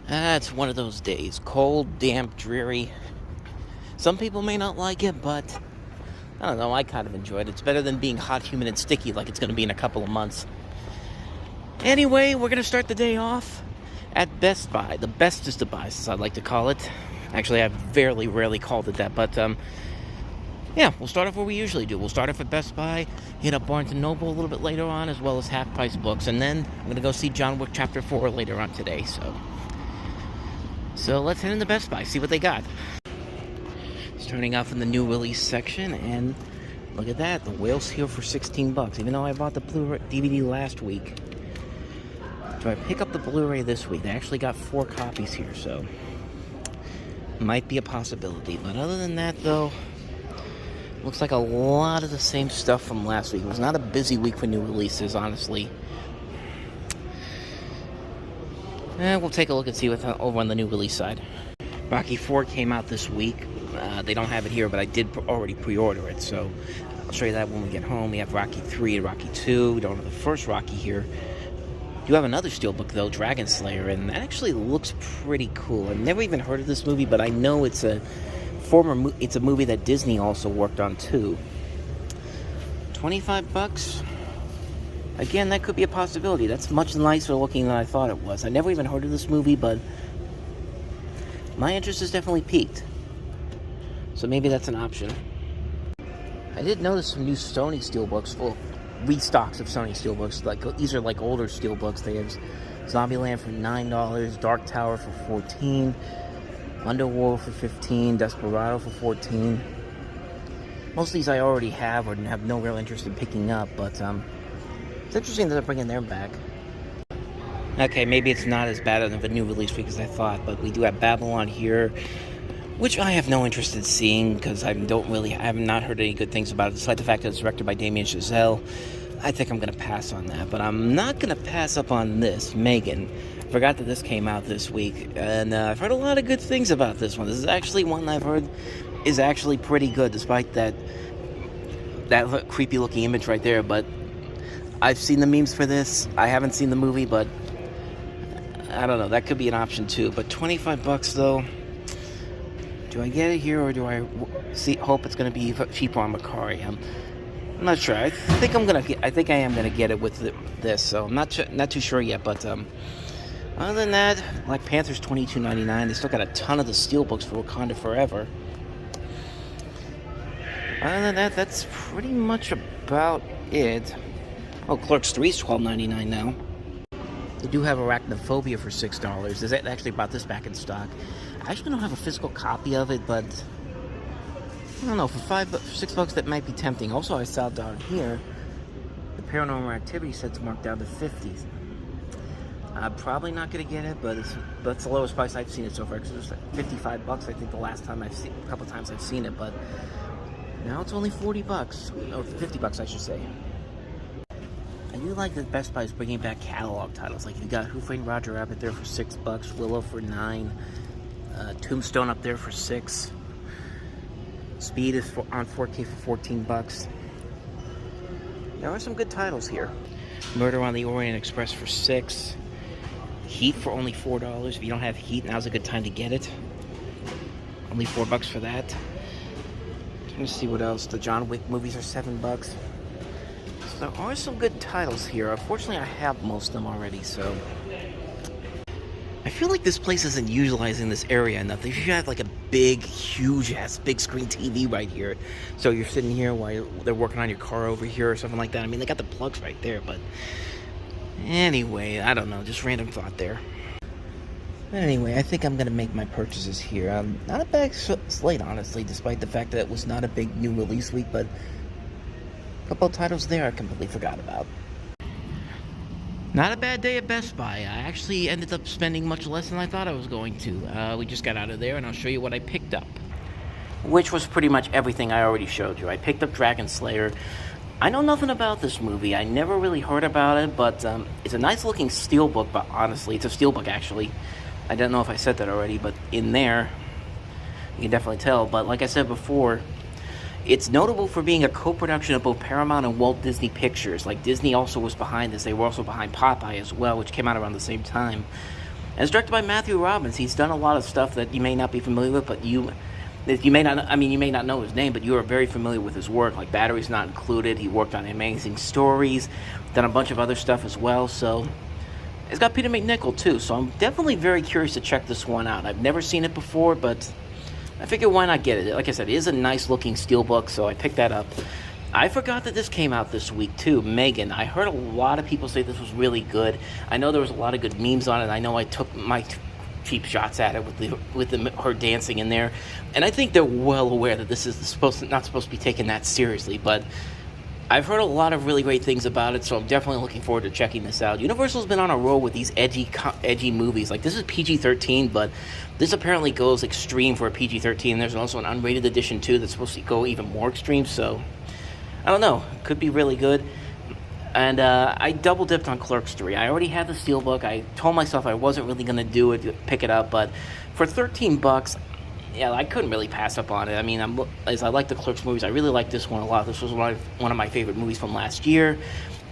It's one of those days. Cold, damp, dreary. Some people may not like it, but I don't know, I kind of enjoyed it. It's better than being hot, humid, and sticky like it's going to be in a couple of months. Anyway, we're going to start the day off at Best Buy. The bestest of buys, as I like to call it. Actually, I've very rarely called it that, but yeah, we'll start off where we usually do. We'll start off at Best Buy, hit up Barnes & Noble a little bit later on, as well as half-price books, and then I'm going to go see John Wick Chapter 4 later on today, So let's head into Best Buy, see what they got. Starting off in the new release section, and look at that, the whale's here for $16, even though I bought the Blu-ray DVD last week. Do I pick up the Blu-ray this week? They actually got 4 copies here, so might be a possibility. But other than that, though, looks like a lot of the same stuff from last week. It was not a busy week for new releases, honestly. We'll take a look and see what's over on the new release side. Rocky 4 came out this week. They don't have it here, but I did already pre-order it, so I'll show you that when we get home. We have Rocky 3 and Rocky 2. We don't have the first Rocky here. You have another steelbook, though, Dragonslayer, and that actually looks pretty cool. I've never even heard of this movie, but I know it's a movie that Disney also worked on, too. $25? Again, that could be a possibility. That's much nicer looking than I thought it was. I never even heard of this movie, but my interest is definitely piqued. So maybe that's an option. I did notice some new Sony steelbooks, full restocks of Sony steelbooks. Like, these are like older steelbooks. They have Zombieland for $9, Dark Tower for $14, Underworld for $15, Desperado for $14. Most of these I already have or have no real interest in picking up, but it's interesting that they're bringing them back. Okay, maybe it's not as bad of a new release week as I thought, but we do have Babylon here, which I have no interest in seeing because I have not heard any good things about it, despite the fact that it's directed by Damien Chazelle. I think I'm going to pass on that, but I'm not going to pass up on this, M3gan. I forgot that this came out this week, and I've heard a lot of good things about this one. This is actually one I've heard is actually pretty good, despite that creepy-looking image right there, but I've seen the memes for this. I haven't seen the movie, but I don't know. That could be an option, too. But $25, though. Do I get it here, or do I hope it's going to be cheaper on Macari? I'm not sure. I think I am gonna get it with this. So I'm not too sure yet. But other than that, Black Panther's $22.99. They still got a ton of the steelbooks for Wakanda Forever. Other than that, that's pretty much about it. Oh, Clerks 3 is $12.99 now. They do have Arachnophobia for $6. They actually brought this back in stock. I actually don't have a physical copy of it, but I don't know, for $6 that might be tempting. Also, I saw down here, the Paranormal Activity set's marked down to $50. I'm probably not going to get it, but that's the lowest price I've seen it so far, because it was like $55, I think, the last time a couple times I've seen it, but now it's only $40, or $50, I should say. I do like that Best Buy is bringing back catalog titles. Like, you got Who Framed Roger Rabbit there for $6, Willow for $9, Tombstone up there for $6. Speed is on 4K for $14. There are some good titles here. Murder on the Orient Express for $6. Heat for only $4. If you don't have Heat, now's a good time to get it. Only $4 for that. Trying to see what else. The John Wick movies are $7. So there are some good titles here. Unfortunately, I have most of them already, so I feel like this place isn't utilizing this area enough. They should have like a big, huge-ass big screen TV right here. So you're sitting here while they're working on your car over here or something like that. I mean, they got the plugs right there, but anyway, I don't know. Just random thought there. But anyway, I think I'm going to make my purchases here. Not a bad slate, honestly, despite the fact that it was not a big new release week, but a couple of titles there I completely forgot about. Not a bad day at Best Buy. I actually ended up spending much less than I thought I was going to. We just got out of there, and I'll show you what I picked up, which was pretty much everything I already showed you. I picked up Dragonslayer. I know nothing about this movie. I never really heard about it, but it's a nice-looking steelbook, but honestly, it's a steelbook, actually. I don't know if I said that already, but in there, you can definitely tell. But like I said before, it's notable for being a co-production of both Paramount and Walt Disney Pictures. Like, Disney also was behind this. They were also behind Popeye as well, which came out around the same time. And it's directed by Matthew Robbins. He's done a lot of stuff that you may not be familiar with, but you may not, I mean, you may not know his name, but you are very familiar with his work, like Batteries Not Included. He worked on Amazing Stories, done a bunch of other stuff as well, so it's got Peter McNichol too, so I'm definitely very curious to check this one out. I've never seen it before, but I figured why not get it. Like I said, it is a nice looking steelbook, so I picked that up. I forgot that this came out this week too, M3gan. I heard a lot of people say this was really good. I know there was a lot of good memes on it. I know I took my cheap shots at it with her dancing in there, and I think they're well aware that this is not supposed to be taken that seriously, but I've heard a lot of really great things about it, so I'm definitely looking forward to checking this out. Universal's been on a roll with these edgy movies. Like, this is PG-13, but this apparently goes extreme for a PG-13. There's also an unrated edition too that's supposed to go even more extreme, so I don't know, could be really good. And I double dipped on Clerks 3. I already had the steelbook. I told myself I wasn't really going to do it, pick it up, but for $13, yeah, I couldn't really pass up on it. I mean, as I like the Clerks movies, I really like this one a lot. This was one of my favorite movies from last year.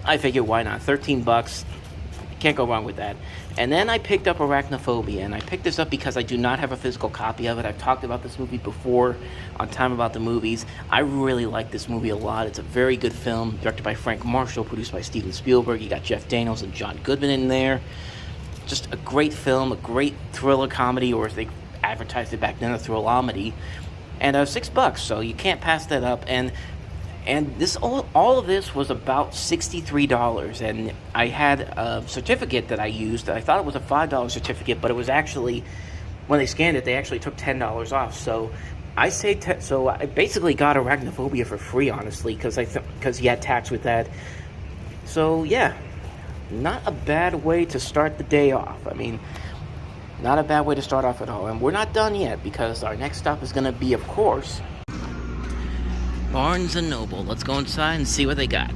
I figured, why not? $13, can't go wrong with that. And then I picked up Arachnophobia, and I picked this up because I do not have a physical copy of it. I've talked about this movie before on Time About the Movies. I really like this movie a lot. It's a very good film, directed by Frank Marshall, produced by Steven Spielberg. You got Jeff Daniels and John Goodman in there. Just a great film, a great thriller comedy, or as they advertised it back then, a thrillomedy. And $6, so you can't pass that up. And this all of this was about $63, and I had a certificate that I used. I thought it was a $5 certificate, but it was actually, when they scanned it, they actually took $10 off. So I basically got Arachnophobia for free, honestly, because he had tax with that. So yeah, not a bad way to start the day off. I mean, not a bad way to start off at all. And we're not done yet, because our next stop is going to be, of course, Barnes & Noble. Let's go inside and see what they got.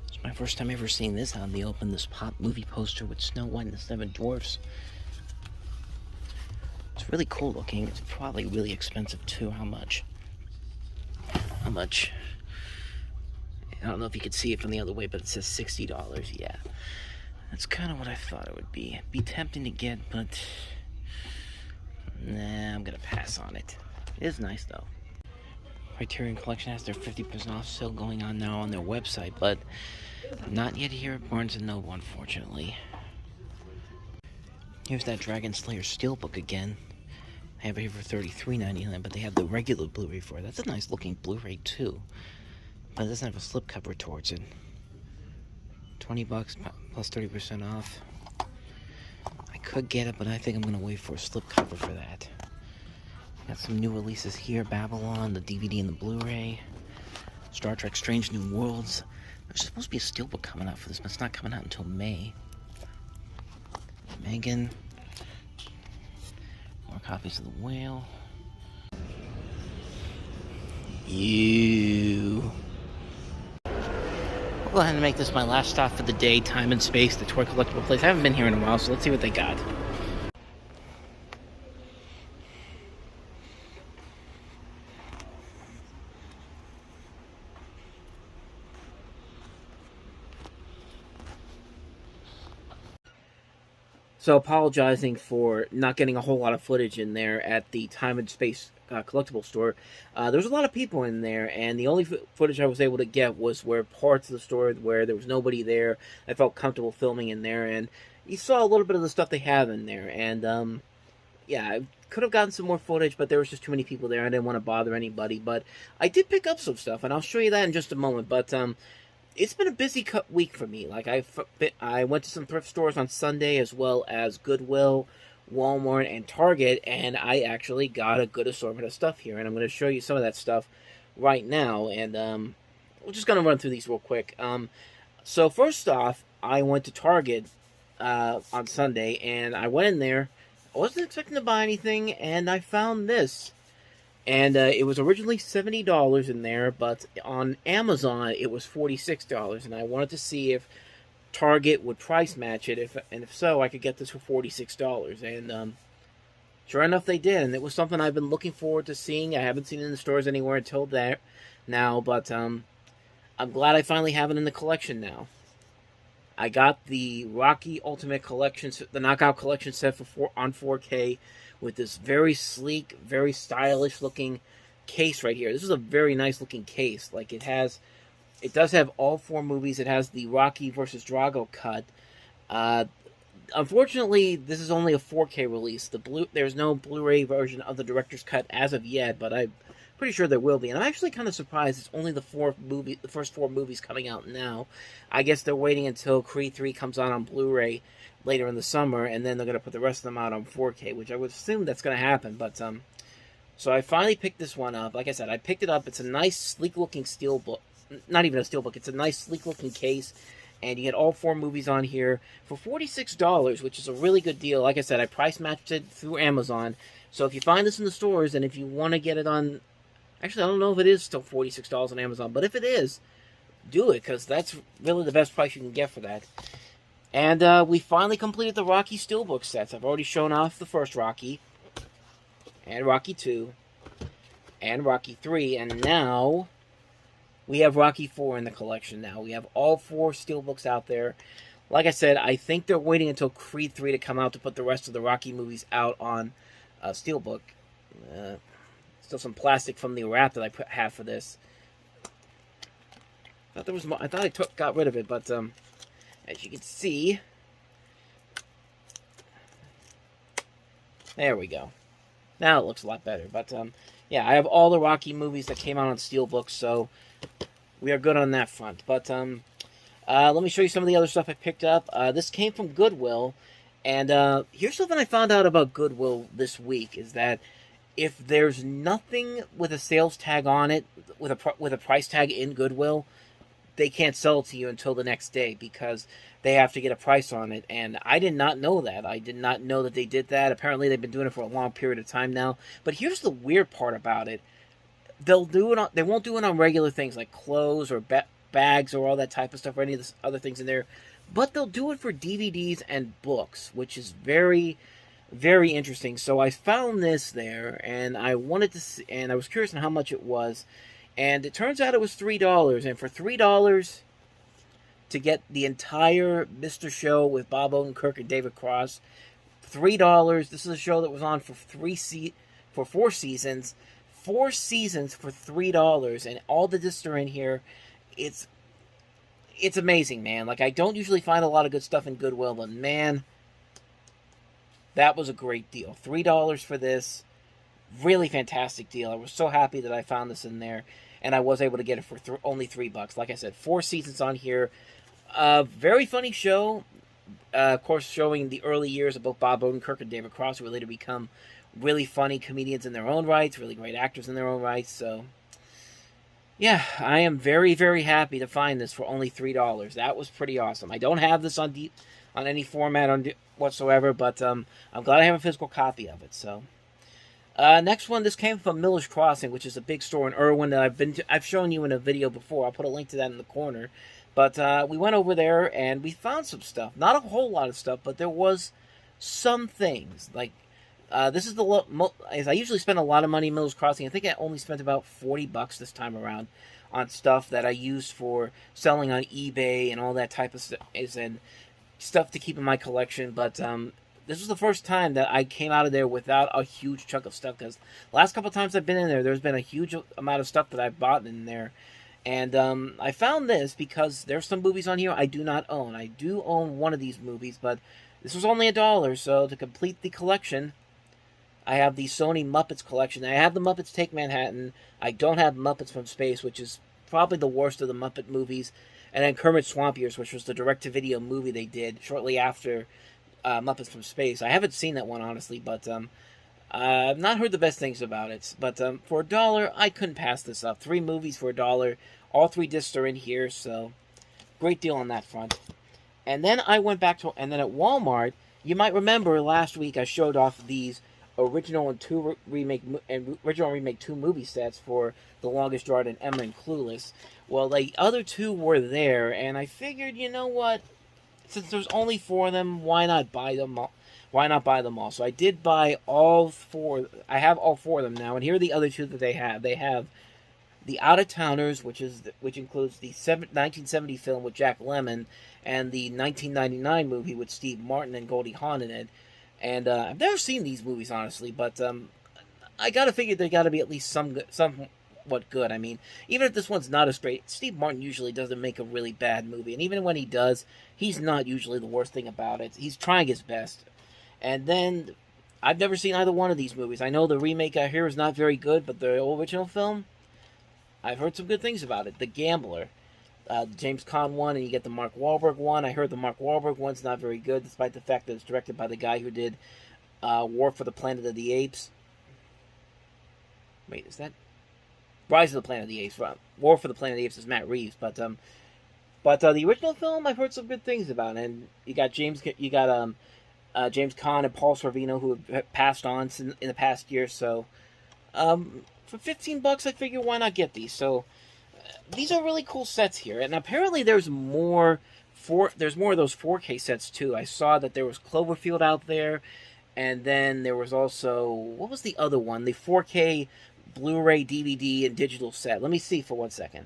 It's my first time ever seeing this out in the open, this pop movie poster with Snow White and the Seven Dwarfs. It's really cool looking. It's probably really expensive too. How much? I don't know if you could see it from the other way, but it says $60. Yeah. That's kind of what I thought it would be. It'd be tempting to get, but nah, I'm going to pass on it. It is nice, though. Criterion Collection has their 50% off sale going on now on their website, but not yet here at Barnes & Noble, unfortunately. Here's that Dragonslayer Steelbook again. I have it here for $33.99, but they have the regular Blu-ray for it. That's a nice looking Blu-ray, too. But it doesn't have a slipcover towards it. $20 plus 30% off. I could get it, but I think I'm going to wait for a slipcover for that. Got some new releases here. Babylon, the DVD and the Blu-ray. Star Trek Strange New Worlds. There's supposed to be a steelbook coming out for this, but it's not coming out until May. M3gan. More copies of The Whale. I'll go ahead and make this my last stop for the day. Time and Space, the toy collectible place. I haven't been here in a while, so let's see what they got. So, apologizing for not getting a whole lot of footage in there at the Time and Space collectible store. There was a lot of people in there, and the only footage I was able to get was where parts of the store where there was nobody there. I felt comfortable filming in there, and you saw a little bit of the stuff they have in there. And, yeah, I could have gotten some more footage, but there was just too many people there. I didn't want to bother anybody, but I did pick up some stuff, and I'll show you that in just a moment. But, it's been a busy week for me. Like, I went to some thrift stores on Sunday, as well as Goodwill, Walmart, and Target, and I actually got a good assortment of stuff here, and I'm going to show you some of that stuff right now, and we're just going to run through these real quick. So first off, I went to Target on Sunday, and I went in there. I wasn't expecting to buy anything, and I found this. And it was originally $70 in there, but on Amazon it was $46, and I wanted to see if Target would price match it, and if so, I could get this for $46. And sure enough, they did, and it was something I've been looking forward to seeing. I haven't seen it in the stores anywhere until now, but I'm glad I finally have it in the collection now. I got the Rocky Ultimate Collection, the Knockout Collection set on 4K with this very sleek, very stylish looking case right here. This is a very nice looking case. Like it does have all 4 movies. It has the Rocky versus Drago cut. Unfortunately, this is only a 4K release. There's no Blu-ray version of the director's cut as of yet, but I'm pretty sure there will be. And I'm actually kind of surprised it's only the first 4 movies coming out now. I guess they're waiting until Creed 3 comes out on Blu-ray later in the summer, and then they're going to put the rest of them out on 4K, which I would assume that's going to happen. But so I finally picked this one up. Like I said, I picked it up. It's a nice, sleek-looking steelbook. Not even a steelbook. It's a nice, sleek-looking case. And you get all 4 movies on here for $46, which is a really good deal. Like I said, I price matched it through Amazon. So if you find this in the stores, and if you want to get it on... Actually, I don't know if it is still $46 on Amazon, but if it is, do it, because that's really the best price you can get for that. And we finally completed the Rocky Steelbook sets. I've already shown off the first Rocky, and Rocky 2, and Rocky 3, and now we have Rocky 4 in the collection now. We have all 4 Steelbooks out there. Like I said, I think they're waiting until Creed 3 to come out to put the rest of the Rocky movies out on Steelbook. Still some plastic from the wrap that I have for this. I thought I got rid of it, but as you can see, there we go. Now it looks a lot better. But yeah, I have all the Rocky movies that came out on Steelbook, so we are good on that front. But let me show you some of the other stuff I picked up. This came from Goodwill, and here's something I found out about Goodwill this week, is that if there's nothing with a sales tag on it, with a price tag in Goodwill, they can't sell it to you until the next day because they have to get a price on it. And I did not know that. I did not know that they did that. Apparently, they've been doing it for a long period of time now. But here's the weird part about it: they won't do it on regular things like clothes or bags or all that type of stuff or any of the other things in there. But they'll do it for DVDs and books, which is very, very interesting. So I found this there, and I wanted to see, and I was curious on how much it was. And it turns out it was $3. And for $3 to get the entire Mr. Show with Bob Odenkirk and David Cross, $3. This is a show that was on for 4 seasons. 4 seasons for $3, and all the discs are in here. It's amazing, man. Like, I don't usually find a lot of good stuff in Goodwill, but man, that was a great deal. $3 for this. Really fantastic deal. I was so happy that I found this in there, and I was able to get it for only $3. Like I said, 4 seasons on here. Very funny show. Of course, showing the early years of both Bob Odenkirk and David Cross, who would later become really funny comedians in their own rights, really great actors in their own rights. So, yeah, I am very, very happy to find this for only $3. That was pretty awesome. I don't have this on any format whatsoever, but I'm glad I have a physical copy of it. So. Next one, this came from Miller's Crossing, which is a big store in Irwin that I've shown you in a video before. I'll put a link to that in the corner. But we went over there and we found some stuff. Not a whole lot of stuff, but there was some things. Like, this is as I usually spend a lot of money in Miller's Crossing. I think I only spent about $40 this time around on stuff that I used for selling on eBay and all that type of stuff, and stuff to keep in my collection. But this was the first time that I came out of there without a huge chunk of stuff, because the last couple of times I've been in there, there's been a huge amount of stuff that I've bought in there. And I found this because there's some movies on here I do not own. I do own one of these movies, but this was only $1, so to complete the collection, I have the Sony Muppets collection. I have the Muppets Take Manhattan. I don't have Muppets from Space, which is probably the worst of the Muppet movies. And then Kermit Swamp Years, which was the direct-to-video movie they did shortly after Muppets from Space. I haven't seen that one, honestly, but I've not heard the best things about it. But for $1, I couldn't pass this up. 3 movies for $1. All 3 discs are in here, so great deal on that front. And then I went back to, and then at Walmart, you might remember last week I showed off these original and remake 2 movie sets for The Longest Yard and Emma and Clueless. Well, the other 2 were there, and I figured, you know what? Since there's only 4 of them, why not buy them all? Why not buy them all? So I did buy all 4. I have all 4 of them now, and here are the other 2 that they have. They have The Out-of-Towners, which includes the 1970 film with Jack Lemmon and the 1999 movie with Steve Martin and Goldie Hawn in it. And I've never seen these movies, honestly, but I gotta figure they gotta be at least somewhat good. I mean, even if this one's not as great, Steve Martin usually doesn't make a really bad movie, and even when he does, he's not usually the worst thing about it. He's trying his best. And then, I've never seen either one of these movies. I know the remake I hear is not very good, but the original film, I've heard some good things about it. The Gambler, the James Caan one, and you get the Mark Wahlberg one. I heard the Mark Wahlberg one's not very good, despite the fact that it's directed by the guy who did War for the Planet of the Apes. Wait, is that Rise of the Planet of the Apes? War for the Planet of the Apes is Matt Reeves, but the original film I've heard some good things about, and you got James Caan and Paul Sorvino, who have passed on in the past year. So for $15, I figure why not get these? So these are really cool sets here, and apparently there's more of those 4K sets too. I saw that there was Cloverfield out there, and then there was also, what was the other one? The 4K Blu-ray, DVD, and digital set. Let me see for 1 second.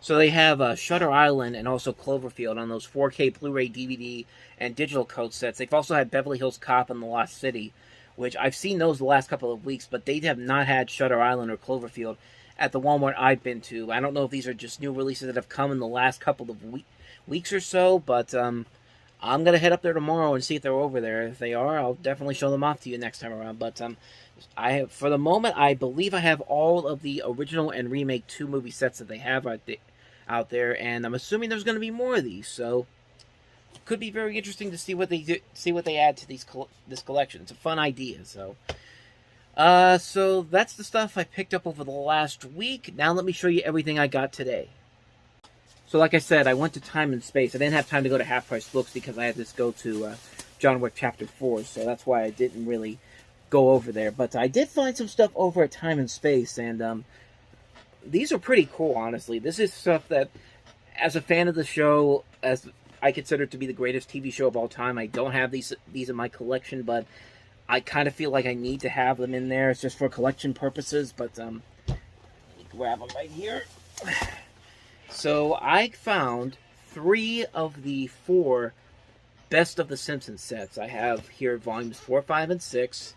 So they have Shutter Island and also Cloverfield on those 4K Blu-ray, DVD, and digital code sets. They've also had Beverly Hills Cop and The Lost City, which I've seen those the last couple of weeks, but they have not had Shutter Island or Cloverfield at the Walmart I've been to. I don't know if these are just new releases that have come in the last couple of weeks or so, but I'm going to head up there tomorrow and see if they're over there. If they are, I'll definitely show them off to you next time around. But for the moment, I believe I have all of the original and remake 2 movie sets that they have out there, and I'm assuming there's going to be more of these. So it could be very interesting to see what they add to this collection. It's a fun idea. So that's the stuff I picked up over the last week. Now let me show you everything I got today. So like I said, I went to Time and Space. I didn't have time to go to Half Price Books because I had to go to John Wick Chapter 4, so that's why I didn't really go over there. But I did find some stuff over at Time and Space, and these are pretty cool, honestly. This is stuff that, as a fan of the show, as I consider it to be the greatest TV show of all time, I don't have these in my collection, but I kind of feel like I need to have them in there. It's just for collection purposes, but let me grab them right here. So I found 3 of the 4 Best of the Simpsons sets. I have here volumes 4, 5, and 6.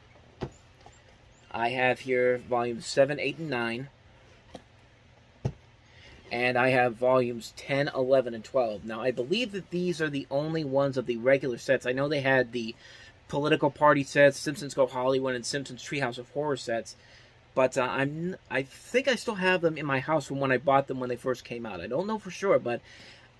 I have here volumes 7, 8, and 9. And I have volumes 10, 11, and 12. Now, I believe that these are the only ones of the regular sets. I know they had the Political Party sets, Simpsons Go Hollywood, and Simpsons Treehouse of Horror sets. But I think I still have them in my house from when I bought them when they first came out. I don't know for sure, but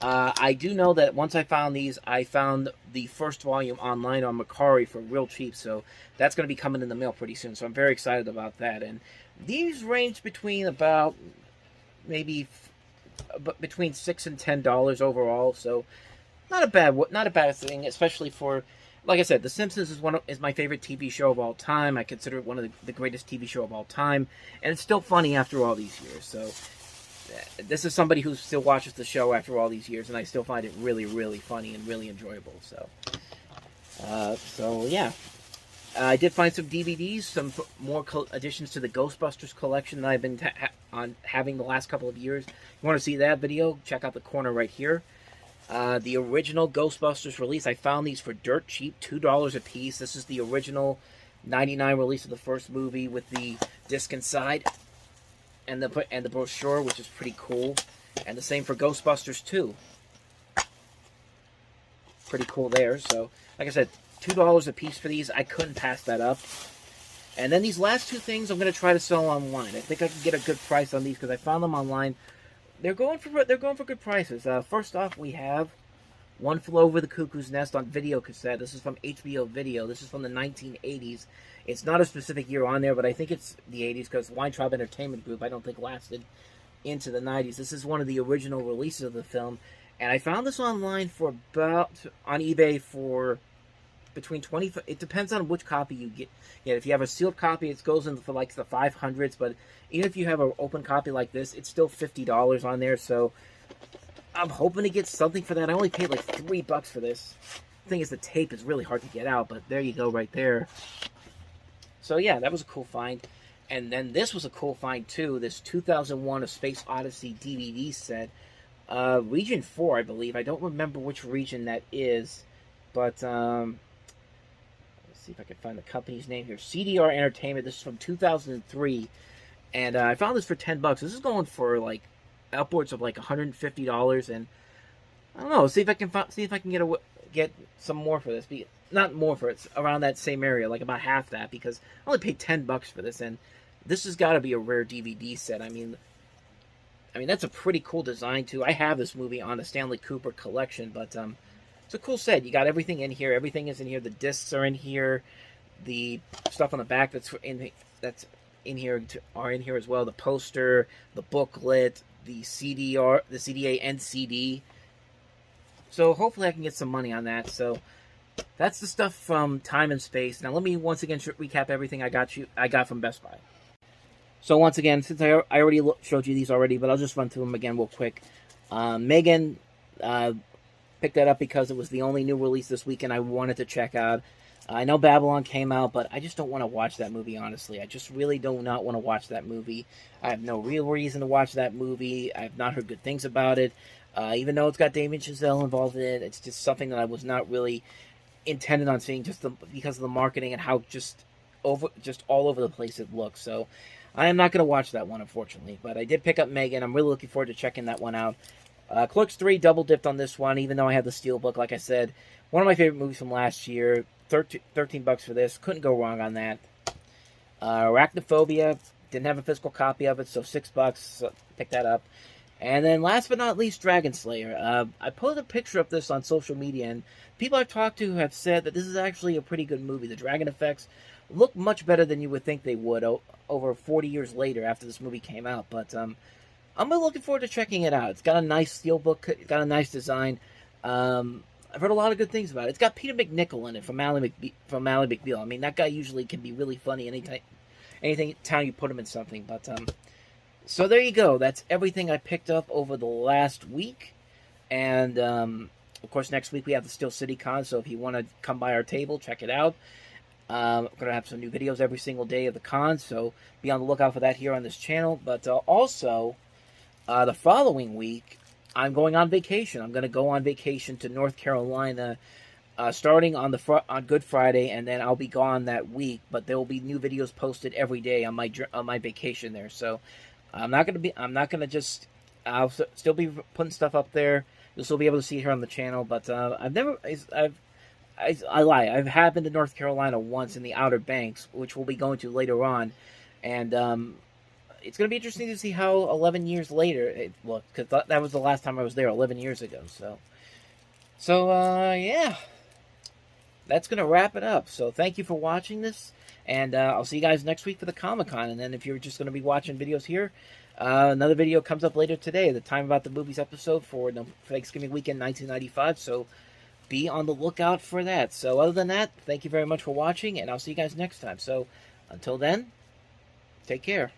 I do know that once I found these, I found the first volume online on Mercari for real cheap. So that's going to be coming in the mail pretty soon. So I'm very excited about that. And these range between about maybe between $6 and $10 overall. So not a bad thing, especially for, like I said, The Simpsons is my favorite TV show of all time. I consider it one of the greatest TV show of all time, and it's still funny after all these years. So this is somebody who still watches the show after all these years, and I still find it really, really funny and really enjoyable. So yeah, I did find some DVDs, some more additions to the Ghostbusters collection that I've been having the last couple of years. You want to see that video? Check out the corner right here. The original Ghostbusters release, I found these for dirt cheap, $2 a piece. This is the original 99 release of the first movie with the disc inside and the brochure, which is pretty cool. And the same for Ghostbusters 2. Pretty cool there. So, like I said, $2 a piece for these. I couldn't pass that up. And then these last 2 things I'm going to try to sell online. I think I can get a good price on these because I found them online. They're going for good prices. First off, we have One Flew Over the Cuckoo's Nest on video cassette. This is from HBO Video. This is from the 1980s. It's not a specific year on there, but I think it's the 80s because Weintraub Entertainment Group, I don't think, lasted into the 90s. This is one of the original releases of the film, and I found this online for on eBay for between 20. It depends on which copy you get. Yeah, if you have a sealed copy, it goes in for like the 500s. But even if you have an open copy like this, it's still $50 on there. So I'm hoping to get something for that. I only paid like $3 for this. The thing is, the tape is really hard to get out. But there you go, right there. So yeah, that was a cool find. And then this was a cool find too. This 2001: A Space Odyssey DVD set, Region 4, I believe. I don't remember which region that is, but let's see if I can find the company's name here. CDR Entertainment. This is from 2003, and I found this for $10. This is going for like upwards of like $150, and I don't know. See if I can get some more for this. Not more for it. It's around that same area, like about half that, because I only paid $10 for this, and this has got to be a rare DVD set. I mean, that's a pretty cool design too. I have this movie on the Stanley Cooper collection, but it's a cool set. You got everything in here. Everything is in here. The discs are in here. The stuff on the back that's in here are in here as well. The poster, the booklet, the CDA and CD. So hopefully I can get some money on that. So that's the stuff from Time and Space. Now let me once again recap everything I got from Best Buy. So once again, since I already showed you these already, but I'll just run through them again real quick. M3gan, picked that up because it was the only new release this weekend I wanted to check out. I know Babylon came out, but I just don't want to watch that movie, honestly. I just really do not want to watch that movie. I have no real reason to watch that movie. I have not heard good things about it. Even though it's got Damien Chazelle involved in it, it's just something that I was not really intended on seeing because of the marketing and how just all over the place it looks. So I am not going to watch that one, unfortunately. But I did pick up M3gan. I'm really looking forward to checking that one out. Clerks 3 double dipped on this one, even though I have the Steelbook. Like I said, one of my favorite movies from last year. $13 for this. Couldn't go wrong on that. Arachnophobia. Didn't have a physical copy of it, so $6. So picked that up. And then last but not least, Dragonslayer. I posted a picture of this on social media, and people I've talked to have said that this is actually a pretty good movie. The dragon effects look much better than you would think they would over 40 years later after this movie came out. But I'm really looking forward to checking it out. It's got a nice steelbook. It's got a nice design. I've heard a lot of good things about it. It's got Peter McNichol in it from Ally McBeal. I mean, that guy usually can be really funny anytime you put him in something. But so there you go. That's everything I picked up over the last week. And, of course, next week we have the Steel City Con, so if you want to come by our table, check it out. I'm going to have some new videos every single day of the con, so be on the lookout for that here on this channel. But also, the following week, I'm going on vacation. I'm going to go on vacation to North Carolina starting on Good Friday, and then I'll be gone that week. But there will be new videos posted every day on my vacation there. So I'll still be putting stuff up there. You'll still be able to see it here on the channel. But I lie. I have been to North Carolina once in the Outer Banks, which we'll be going to later on, and it's going to be interesting to see how 11 years later it looks, because that was the last time I was there 11 years ago. So yeah, that's going to wrap it up. So thank you for watching this, and I'll see you guys next week for the Comic-Con. And then if you're just going to be watching videos here, another video comes up later today, the Time About the Movies episode for Thanksgiving weekend 1995. So be on the lookout for that. So other than that, thank you very much for watching, and I'll see you guys next time. So until then, take care.